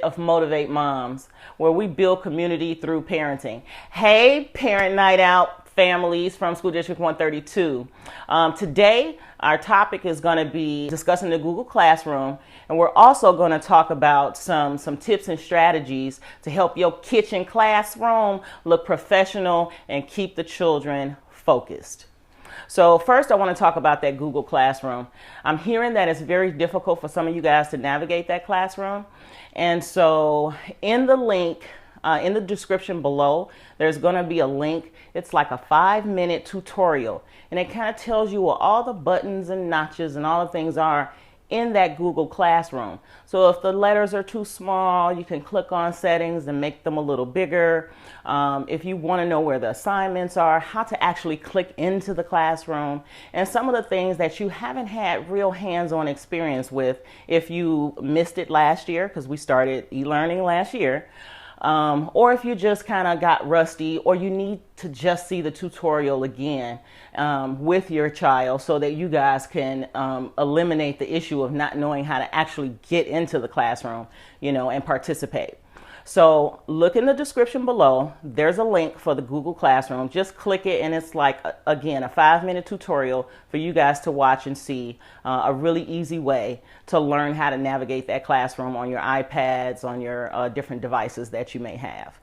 of Motivate Moms, where we build community through parenting. Hey, Parent Night Out families from School District 132. Today, our topic is going to be discussing the Google Classroom, and we're also going to talk about some tips and strategies to help your kitchen classroom look professional and keep the children focused. So first, I want to talk about that Google Classroom. I'm hearing that it's very difficult for some of you guys to navigate that classroom. And so in the link, in the description below, there's going to be a link. It's like a 5-minute tutorial, and it kind of tells you what all the buttons and notches and all the things are in that Google Classroom. So if the letters are too small, you can click on settings and make them a little bigger. If you want to know where the assignments are, how to actually click into the classroom, and some of the things that you haven't had real hands-on experience with if you missed it last year, because we started e-learning last year. Or if you just kind of got rusty, or you need to just see the tutorial again with your child so that you guys can eliminate the issue of not knowing how to actually get into the classroom, and participate. So look in the description below. There's a link for the Google Classroom. Just click it, and it's like, again, a 5-minute tutorial for you guys to watch and see a really easy way to learn how to navigate that classroom on your iPads, on your different devices that you may have.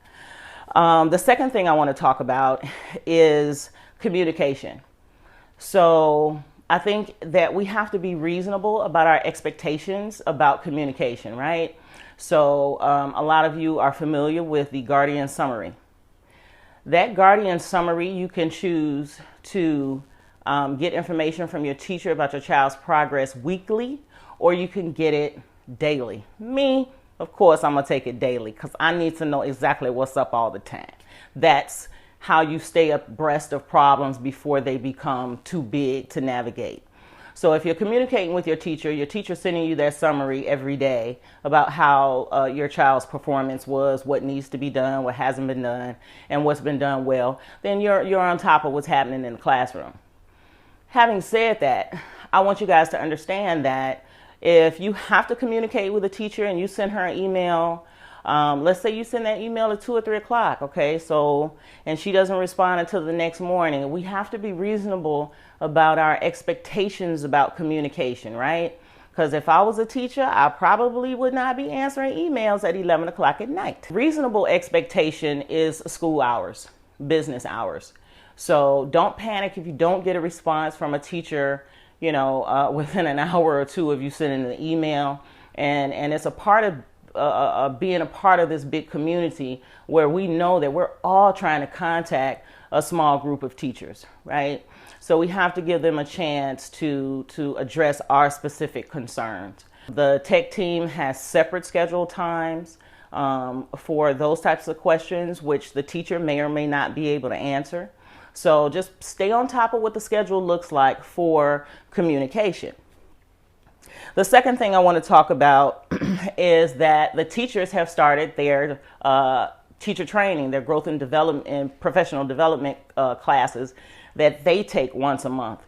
The second thing I want to talk about is communication. So I think that we have to be reasonable about our expectations about communication, right? So a lot of you are familiar with the Guardian Summary. That Guardian Summary, you can choose to get information from your teacher about your child's progress weekly, or you can get it daily. Me, of course, I'm going to take it daily because I need to know exactly what's up all the time. That's how you stay abreast of problems before they become too big to navigate. So if you're communicating with your teacher's sending you their summary every day about how your child's performance was, what needs to be done, what hasn't been done, and what's been done well, then you're on top of what's happening in the classroom. Having said that, I want you guys to understand that if you have to communicate with a teacher and you send her an email, let's say you send that email at 2 or 3 o'clock, okay? So, and she doesn't respond until the next morning. We have to be reasonable about our expectations about communication, right? Because if I was a teacher, I probably would not be answering emails at 11 o'clock at night. Reasonable expectation is school hours, business hours. So don't panic if you don't get a response from a teacher, within an hour or two of you sending an email. And it's a part of being a part of this big community where we know that we're all trying to contact a small group of teachers, right? So we have to give them a chance to address our specific concerns. The tech team has separate scheduled times for those types of questions, which the teacher may or may not be able to answer. So just stay on top of what the schedule looks like for communication. The second thing I want to talk about is that the teachers have started their teacher training, their growth and development and professional development classes that they take once a month.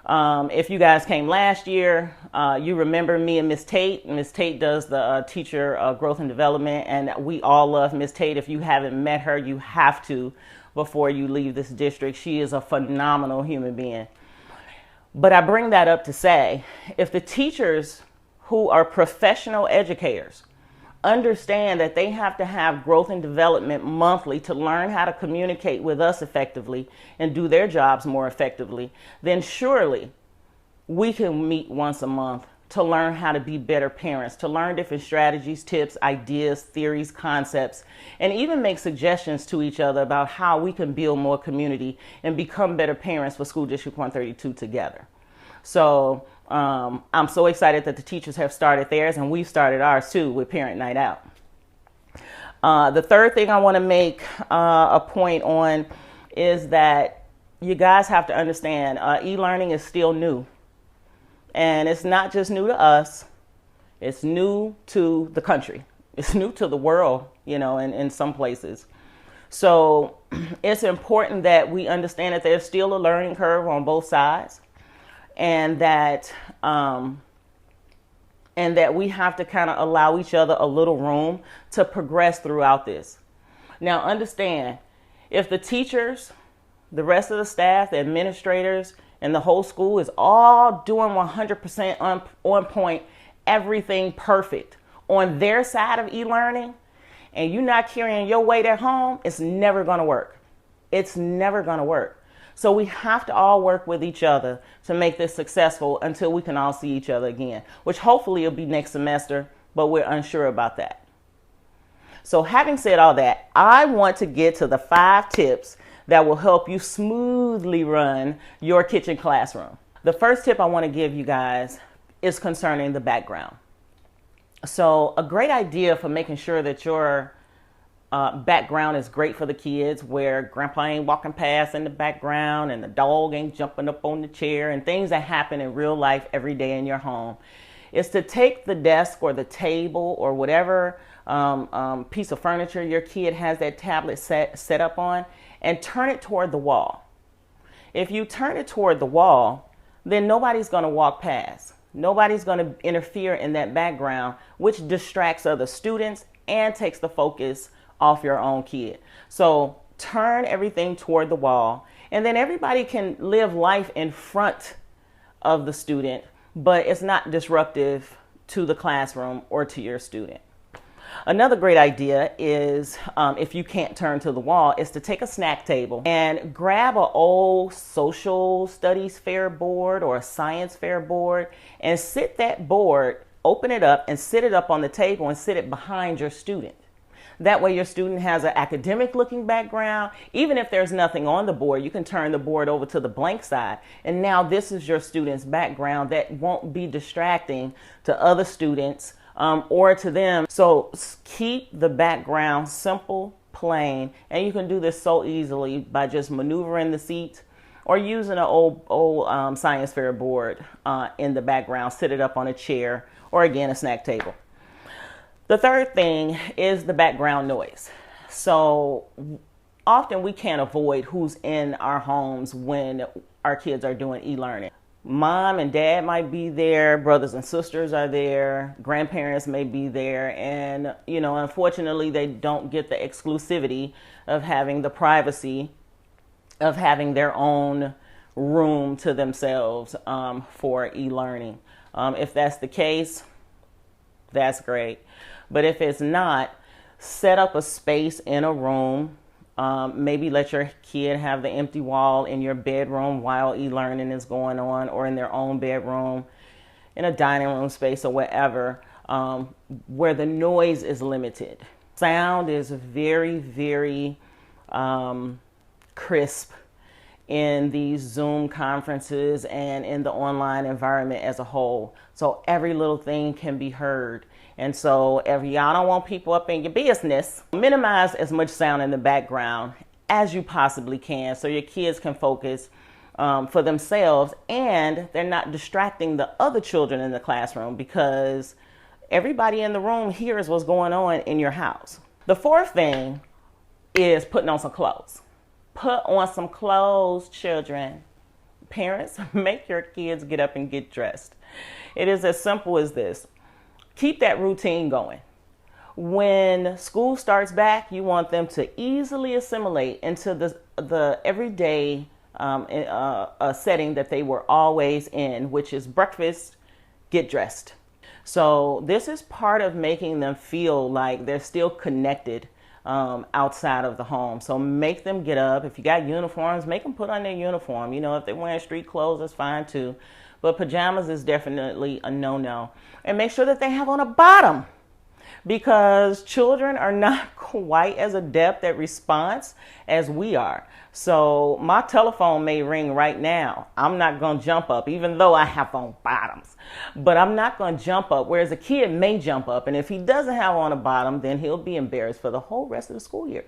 If you guys came last year, you remember me and Miss Tate. Miss Tate does the teacher growth and development, and we all love Miss Tate. If you haven't met her, you have to before you leave this district. She is a phenomenal human being. But I bring that up to say, if the teachers who are professional educators understand that they have to have growth and development monthly to learn how to communicate with us effectively and do their jobs more effectively, then surely we can meet once a month to learn how to be better parents, to learn different strategies, tips, ideas, theories, concepts, and even make suggestions to each other about how we can build more community and become better parents for School District 132 together. So I'm so excited that the teachers have started theirs, and we've started ours too with Parent Night Out. The third thing I want to make a point on is that you guys have to understand e-learning is still new. And it's not just new to us, it's new to the country. It's new to the world, in some places. So it's important that we understand that there's still a learning curve on both sides, and that and that we have to kind of allow each other a little room to progress throughout this. Now, understand, if the teachers, the rest of the staff, the administrators, and the whole school is all doing 100% on point, everything perfect on their side of e-learning, and you're not carrying your weight at home, it's never going to work. It's never going to work. So we have to all work with each other to make this successful until we can all see each other again, which hopefully will be next semester, but we're unsure about that. So having said all that, I want to get to the 5 tips that will help you smoothly run your kitchen classroom. The first tip I want to give you guys is concerning the background. So a great idea for making sure that your background is great for the kids, where grandpa ain't walking past in the background and the dog ain't jumping up on the chair and things that happen in real life every day in your home, is to take the desk or the table or whatever piece of furniture your kid has that tablet set up on and turn it toward the wall. If you turn it toward the wall, then nobody's going to walk past. Nobody's going to interfere in that background, which distracts other students and takes the focus off your own kid. So turn everything toward the wall, and then everybody can live life in front of the student, but it's not disruptive to the classroom or to your student. Another great idea is, if you can't turn to the wall, is to take a snack table and grab an old social studies fair board or a science fair board and sit that board, open it up and sit it up on the table and sit it behind your student. That way your student has an academic looking background. Even if there's nothing on the board, you can turn the board over to the blank side. And now this is your student's background that won't be distracting to other students or to them. So keep the background simple, plain, and you can do this so easily by just maneuvering the seat or using an old science fair board in the background, sit it up on a chair or again a snack table. The third thing is the background noise. So often we can't avoid who's in our homes when our kids are doing e-learning. Mom and dad might be there, brothers and sisters are there, grandparents may be there, and unfortunately they don't get the exclusivity of having the privacy of having their own room to themselves for e-learning. If that's the case, that's great. But if it's not, set up a space in a room. Maybe let your kid have the empty wall in your bedroom while e-learning is going on, or in their own bedroom, in a dining room space or whatever, where the noise is limited. Sound is very, very crisp in these Zoom conferences and in the online environment as a whole. So every little thing can be heard. And so if y'all don't want people up in your business, minimize as much sound in the background as you possibly can so your kids can focus for themselves and they're not distracting the other children in the classroom, because everybody in the room hears what's going on in your house. The fourth thing is putting on some clothes. Put on some clothes, children. Parents, make your kids get up and get dressed. It is as simple as this. Keep that routine going. When school starts back, you want them to easily assimilate into the everyday setting that they were always in, which is breakfast, get dressed. So this is part of making them feel like they're still connected outside of the home. So make them get up. If you got uniforms, make them put on their uniform. If they're wearing street clothes, that's fine too. But pajamas is definitely a no-no. And make sure that they have on a bottom, because children are not quite as adept at response as we are. So my telephone may ring right now. I'm not going to jump up, even though I have on bottoms. But I'm not going to jump up, whereas a kid may jump up. And if he doesn't have on a bottom, then he'll be embarrassed for the whole rest of the school year.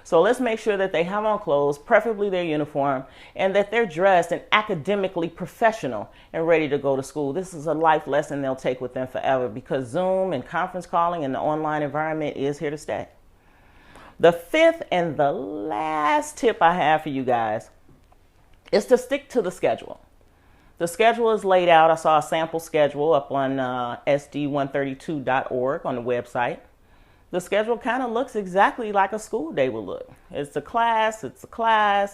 So let's make sure that they have on clothes, preferably their uniform, and that they're dressed and academically professional and ready to go to school. This is a life lesson they'll take with them forever, because Zoom and conference calling and the online environment is here to stay. The fifth and the last tip I have for you guys is to stick to the schedule. The schedule is laid out. I saw a sample schedule up on SD132.org on the website. The schedule kind of looks exactly like a school day would look. It's a class,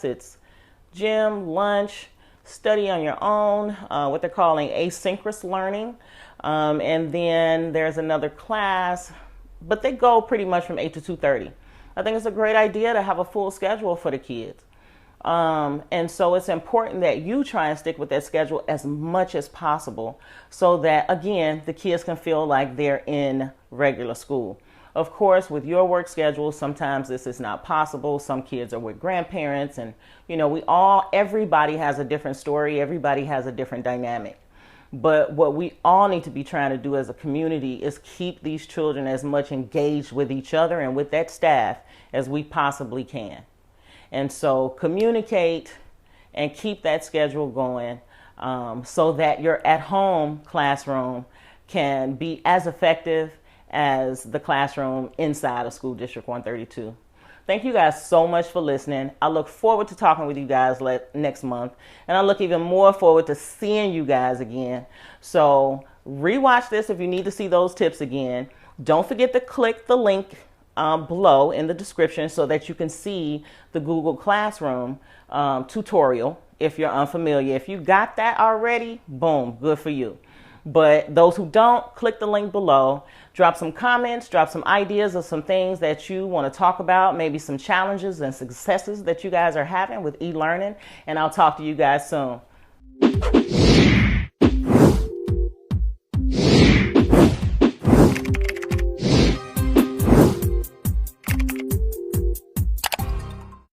it's gym, lunch, study on your own, what they're calling asynchronous learning. And then there's another class, but they go pretty much from 8 to 2:30. I think it's a great idea to have a full schedule for the kids. And so it's important that you try and stick with that schedule as much as possible so that, again, the kids can feel like they're in regular school. Of course, with your work schedule, sometimes this is not possible. Some kids are with grandparents and, everybody has a different story. Everybody has a different dynamic. But what we all need to be trying to do as a community is keep these children as much engaged with each other and with that staff as we possibly can. And so communicate and keep that schedule going so that your at-home classroom can be as effective as the classroom inside of School District 132. Thank you guys so much for listening. I look forward to talking with you guys next month. And I look even more forward to seeing you guys again. So rewatch this if you need to see those tips again. Don't forget to click the link below in the description so that you can see the Google Classroom tutorial if you're unfamiliar. If you got that already, boom, good for you. But those who don't, click the link below. Drop some comments, drop some ideas of some things that you want to talk about, maybe some challenges and successes that you guys are having with e-learning, and I'll talk to you guys soon.